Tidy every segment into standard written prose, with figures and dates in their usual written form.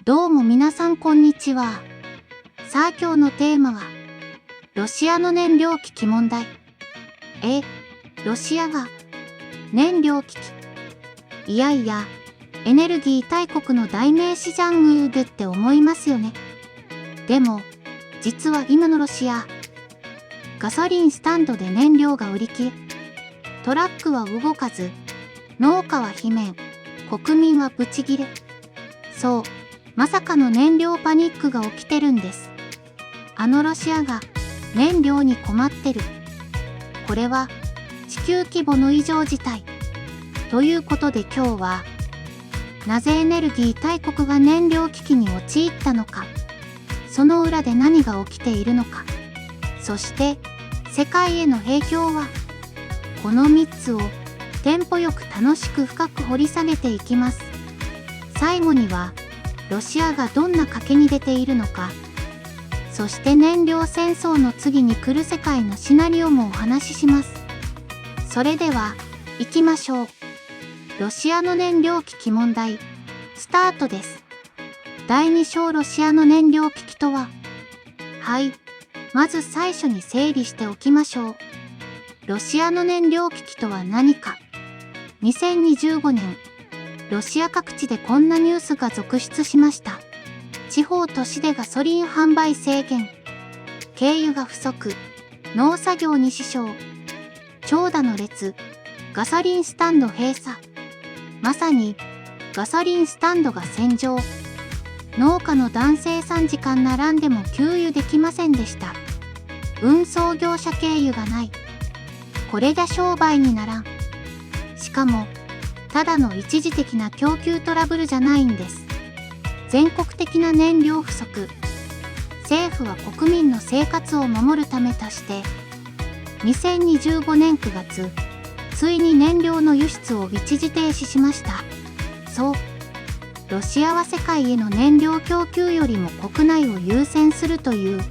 どうも皆さんこんにちは。さあ今日のテーマは、ロシアの燃料危機問題。ロシアが燃料危機。いやいや、エネルギー大国の代名詞じゃんって思いますよね。でも、実は今のロシア、ガソリンスタンドで燃料が売り切れ、トラックは動かず、農家は罷免、国民はブチギレ。そう、まさかの燃料パニックが起きてるんです。あのロシアが燃料に困ってる。これは地球規模の異常事態。ということで今日は、なぜエネルギー大国が燃料危機に陥ったのか、その裏で何が起きているのか、そして世界への影響は、この3つをテンポよく楽しく深く掘り下げていきます。最後には、ロシアがどんな賭けに出ているのか、そして燃料戦争の次に来る世界のシナリオもお話しします。それでは、行きましょう。ロシアの燃料危機問題、スタートです。第2章ロシアの燃料危機とは、まず最初に整理しておきましょう。ロシアの燃料危機とは何か。2025年、ロシア各地でこんなニュースが続出しました。地方都市でガソリン販売制限。軽油が不足。農作業に支障。長蛇の列。ガソリンスタンド閉鎖。まさに、ガソリンスタンドが戦場。農家の男性3時間並んでも給油できませんでした。運送業者経由がない。これじゃ商売にならん。しかも、ただの一時的な供給トラブルじゃないんです。全国的な燃料不足。政府は国民の生活を守るためとして、2025年9月、ついに燃料の輸出を一時停止しました。そう。ロシアは世界への燃料供給よりも国内を優先するという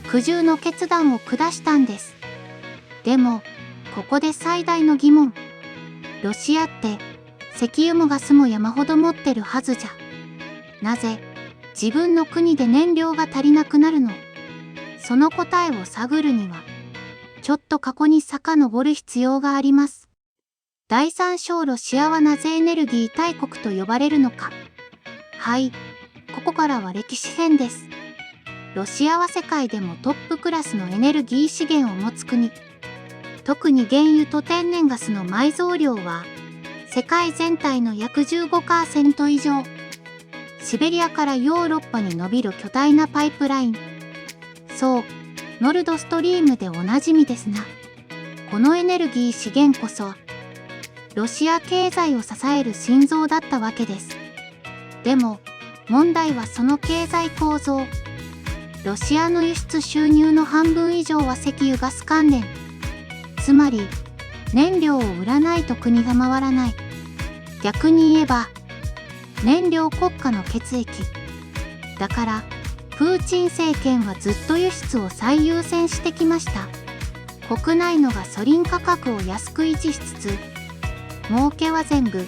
苦渋の決断を下したんです。でも、ここで最大の疑問。ロシアって石油もガスも山ほど持ってるはずじゃ。なぜ自分の国で燃料が足りなくなるの？その答えを探るには、ちょっと過去に遡る必要があります。第3章ロシアはなぜエネルギー大国と呼ばれるのか。ここからは歴史編です。ロシアは世界でもトップクラスのエネルギー資源を持つ国。特に原油と天然ガスの埋蔵量は世界全体の約 15% 以上。シベリアからヨーロッパに伸びる巨大なパイプライン。そう、ノルドストリームでおなじみですな。このエネルギー資源こそロシア経済を支える心臓だったわけです。でも問題はその経済構造。ロシアの輸出収入の半分以上は石油ガス関連。つまり、燃料を売らないと国が回らない。逆に言えば、燃料国家の血液。だから、プーチン政権はずっと輸出を最優先してきました。国内のガソリン価格を安く維持しつつ、儲けは全部、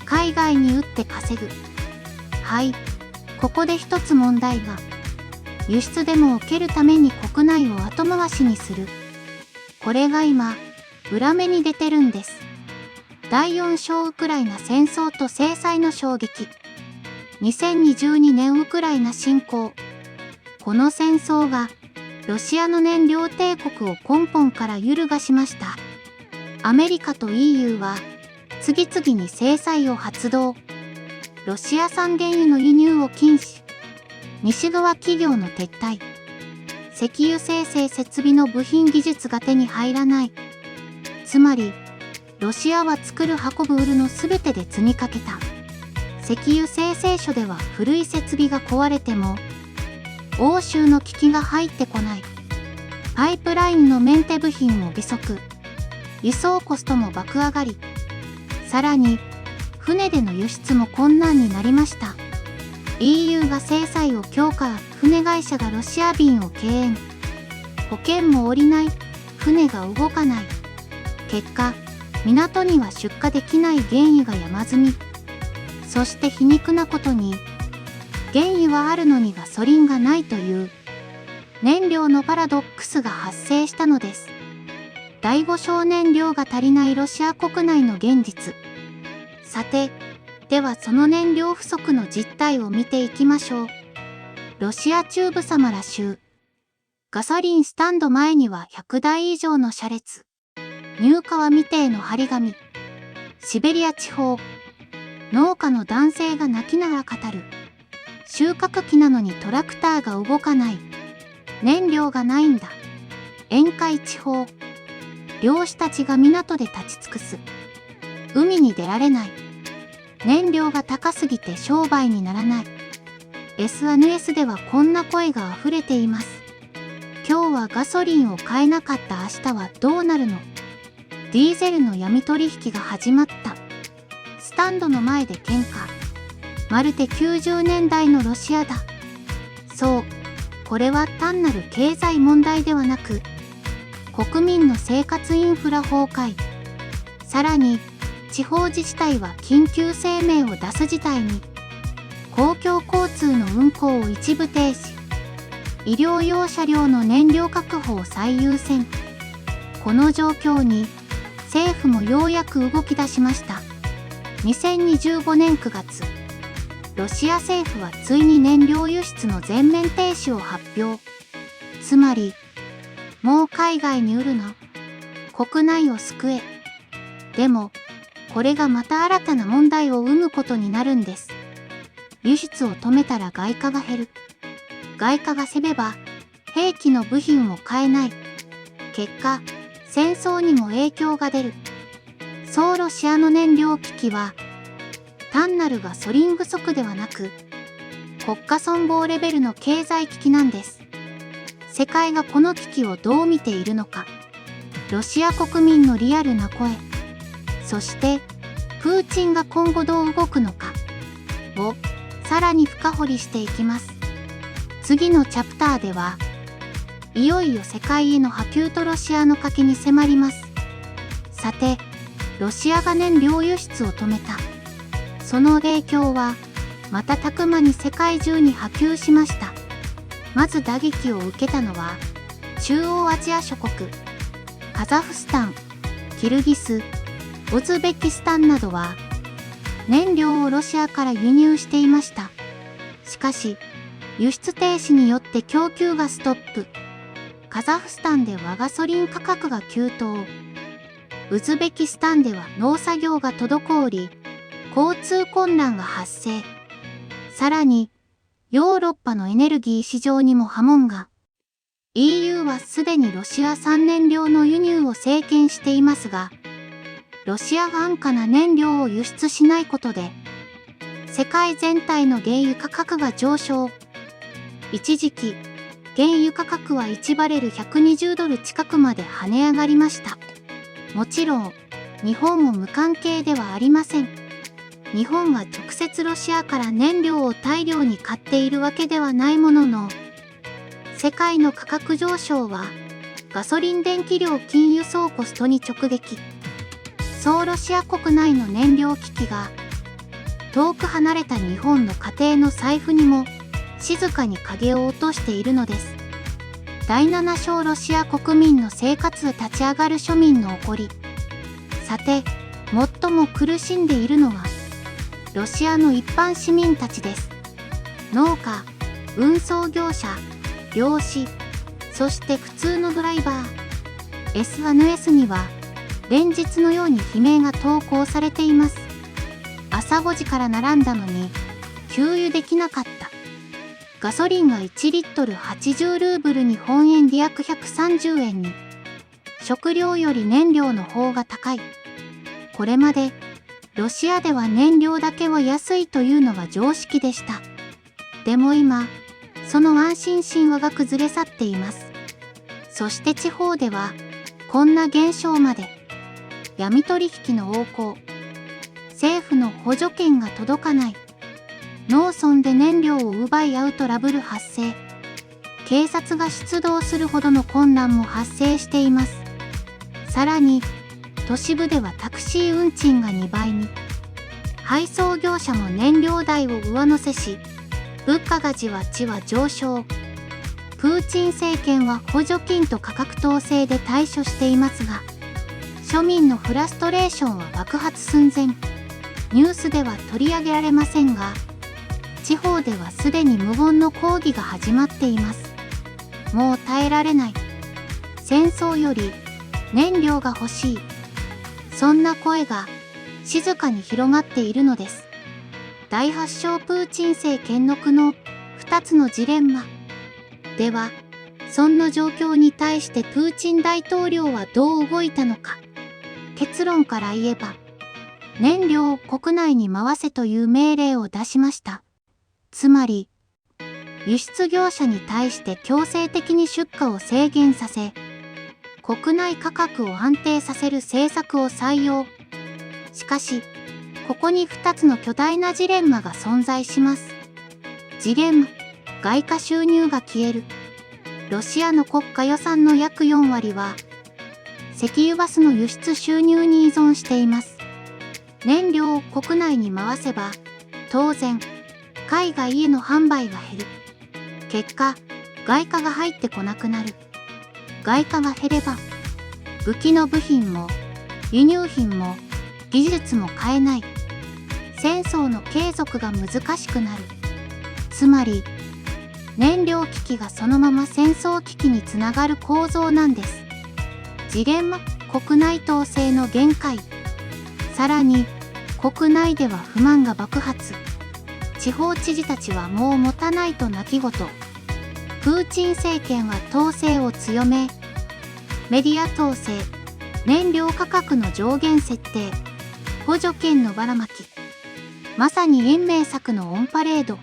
海外に売って稼ぐ。ここで一つ問題が、輸出でも受けるために国内を後回しにする。これが今、裏目に出てるんです。第4章ウクライナ戦争と制裁の衝撃。2022年ウクライナ侵攻。この戦争が、ロシアの燃料帝国を根本から揺るがしました。アメリカと EU は、次々に制裁を発動。ロシア産原油の輸入を禁止。西側企業の撤退。石油精製設備の部品技術が手に入らない。つまり、ロシアは作る運ぶ売るのすべてで積みかけた。石油精製所では古い設備が壊れても、欧州の機器が入ってこない。パイプラインのメンテ部品も微足。輸送コストも爆上がり。さらに、船での輸出も困難になりました。EU が制裁を強化、船会社がロシア便を敬遠。保険も下りない、船が動かない。結果、港には出荷できない原油が山積み。そして皮肉なことに、原油はあるのにガソリンがないという燃料のパラドックスが発生したのです。第5小燃料が足りないロシア国内の現実。さて、ではその燃料不足の実態を見ていきましょう。ロシア中部サマラ州。ガソリンスタンド前には100台以上の車列。入荷は未定の張り紙。シベリア地方。農家の男性が泣きながら語る。収穫期なのにトラクターが動かない。燃料がないんだ。沿海地方。漁師たちが港で立ち尽くす。海に出られない。燃料が高すぎて商売にならない。SNS ではこんな声が溢れています。今日はガソリンを買えなかった明日はどうなるの？ディーゼルの闇取引が始まった。スタンドの前で喧嘩。まるで90年代のロシアだ。そう、これは単なる経済問題ではなく、国民の生活インフラ崩壊。さらに、地方自治体は緊急声明を出す事態に、公共交通の運行を一部停止。医療用車両の燃料確保を最優先。この状況に政府もようやく動き出しました。2025年9月、ロシア政府はついに燃料輸出の全面停止を発表。つまり、もう海外に売るな。国内を救え。でも、これがまた新たな問題を生むことになるんです。輸出を止めたら外貨が減る。外貨が減れば、兵器の部品を買えない。結果、戦争にも影響が出る。そうロシアの燃料危機は、単なるガソリン不足ではなく、国家存亡レベルの経済危機なんです。世界がこの危機をどう見ているのか、ロシア国民のリアルな声、そして、プーチンが今後どう動くのかをさらに深掘りしていきます。次のチャプターでは、いよいよ世界への波及とロシアの賭けに迫ります。さて、ロシアが燃料輸出を止めた。その影響は、瞬く間に世界中に波及しました。まず打撃を受けたのは、中央アジア諸国、カザフスタン、キルギス、ウズベキスタンなどは、燃料をロシアから輸入していました。しかし、輸出停止によって供給がストップ。カザフスタンではガソリン価格が急騰。ウズベキスタンでは農作業が滞り、交通混乱が発生。さらに、ヨーロッパのエネルギー市場にも波紋が。EU はすでにロシア産燃料の輸入を制限していますが、ロシアが安価な燃料を輸出しないことで、世界全体の原油価格が上昇。一時期、原油価格は1バレル120ドル近くまで跳ね上がりました。もちろん、日本も無関係ではありません。日本は直接ロシアから燃料を大量に買っているわけではないものの、世界の価格上昇は、ガソリン電気料金輸送コストに直撃。そうロシア国内の燃料危機が、遠く離れた日本の家庭の財布にも、静かに影を落としているのです。第7章ロシア国民の生活立ち上がる庶民の起こり。さて、最も苦しんでいるのは、ロシアの一般市民たちです。農家、運送業者、漁師、そして普通のドライバー。SNS には、連日のように悲鳴が投稿されています。朝5時から並んだのに、給油できなかった。ガソリンが1リットル80ルーブル日本円で約130円に。食料より燃料の方が高い。これまで、ロシアでは燃料だけは安いというのが常識でした。でも今、その安心神話が崩れ去っています。そして地方では、こんな現象まで。闇取引の横行。政府の補助金が届かない。農村で燃料を奪い合うトラブル発生。警察が出動するほどの混乱も発生しています。さらに、都市部ではタクシー運賃が2倍に。配送業者も燃料代を上乗せし、物価がじわじわ上昇。プーチン政権は補助金と価格統制で対処していますが、庶民のフラストレーションは爆発寸前。ニュースでは取り上げられませんが、地方ではすでに無言の抗議が始まっています。もう耐えられない。戦争より燃料が欲しい。そんな声が静かに広がっているのです。第8章プーチン政権の苦悩、2つのジレンマ。では、そんな状況に対してプーチン大統領はどう動いたのか。結論から言えば、燃料を国内に回せという命令を出しました。つまり、輸出業者に対して強制的に出荷を制限させ、国内価格を安定させる政策を採用。しかし、ここに2つの巨大なジレンマが存在します。ジレンマ、外貨収入が消える。ロシアの国家予算の約4割は、石油ガスの輸出収入に依存しています。燃料を国内に回せば、当然、海外への販売が減る。結果、外貨が入ってこなくなる。外貨が減れば、武器の部品も、輸入品も、技術も買えない。戦争の継続が難しくなる。つまり、燃料危機がそのまま戦争危機につながる構造なんです。ジレンマ、国内統制の限界。さらに、国内では不満が爆発。地方知事たちはもう持たないと泣き言。プーチン政権は統制を強め、メディア統制、燃料価格の上限設定、補助金のばらまき。まさに延命策のオンパレード。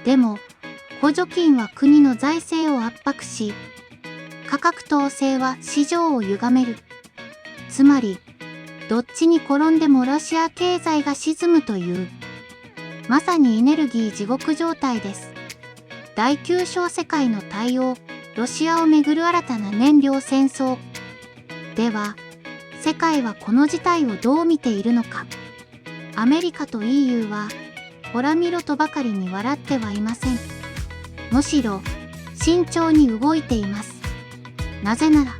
でも、補助金は国の財政を圧迫し、価格統制は市場を歪める。つまり、どっちに転んでもロシア経済が沈むという、まさにエネルギー地獄状態です。第9章世界の対応、ロシアをめぐる新たな燃料戦争。では、世界はこの事態をどう見ているのか。アメリカと EU は、ほら見ろとばかりに笑ってはいません。むしろ、慎重に動いています。なぜなら、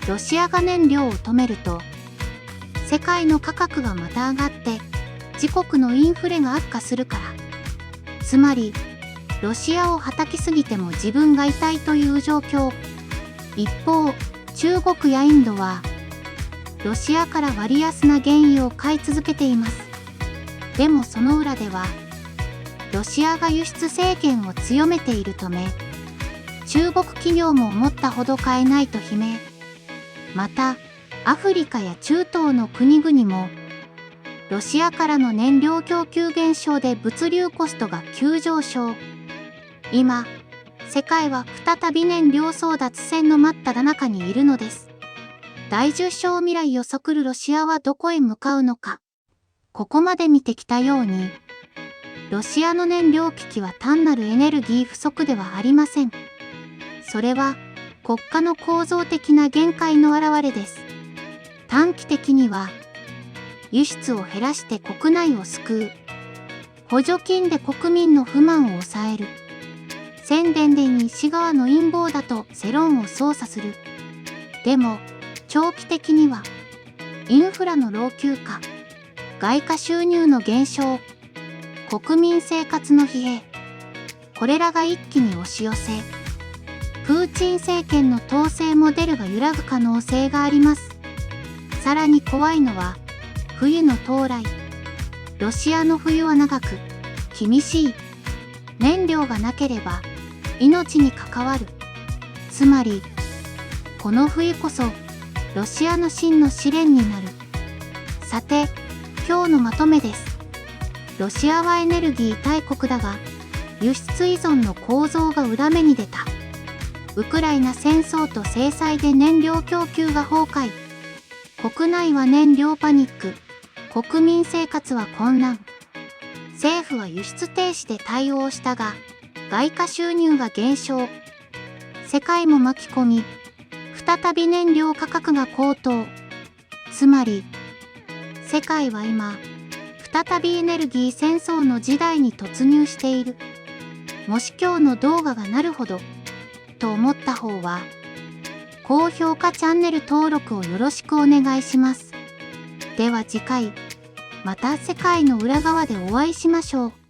ロシアが燃料を止めると、世界の価格がまた上がって、自国のインフレが悪化するから。つまり、ロシアを叩きすぎても自分が痛いという状況。一方、中国やインドは、ロシアから割安な原油を買い続けています。でもその裏では、ロシアが輸出制限を強めているため、中国企業も思ったほど買えないと悲鳴。また、アフリカや中東の国々も、ロシアからの燃料供給減少で物流コストが急上昇。今、世界は再び燃料争奪戦の真っ只中にいるのです。第10章未来予測るロシアはどこへ向かうのか。ここまで見てきたように、ロシアの燃料危機は単なるエネルギー不足ではありません。それは国家の構造的な限界の表れです。短期的には、輸出を減らして国内を救う。補助金で国民の不満を抑える。宣伝で西側の陰謀だと世論を操作する。でも、長期的には、インフラの老朽化、外貨収入の減少、国民生活の疲弊、これらが一気に押し寄せ、プーチン政権の統制モデルが揺らぐ可能性があります。さらに怖いのは、冬の到来。ロシアの冬は長く、厳しい。燃料がなければ、命に関わる。つまり、この冬こそ、ロシアの真の試練になる。さて、今日のまとめです。ロシアはエネルギー大国だが、輸出依存の構造が裏目に出た。ウクライナ戦争と制裁で燃料供給が崩壊。国内は燃料パニック。国民生活は混乱。政府は輸出停止で対応したが、外貨収入が減少。世界も巻き込み、再び燃料価格が高騰。つまり、世界は今、再びエネルギー戦争の時代に突入している。もし今日の動画がなるほどと思った方は、高評価チャンネル登録をよろしくお願いします。では次回、また世界の裏側でお会いしましょう。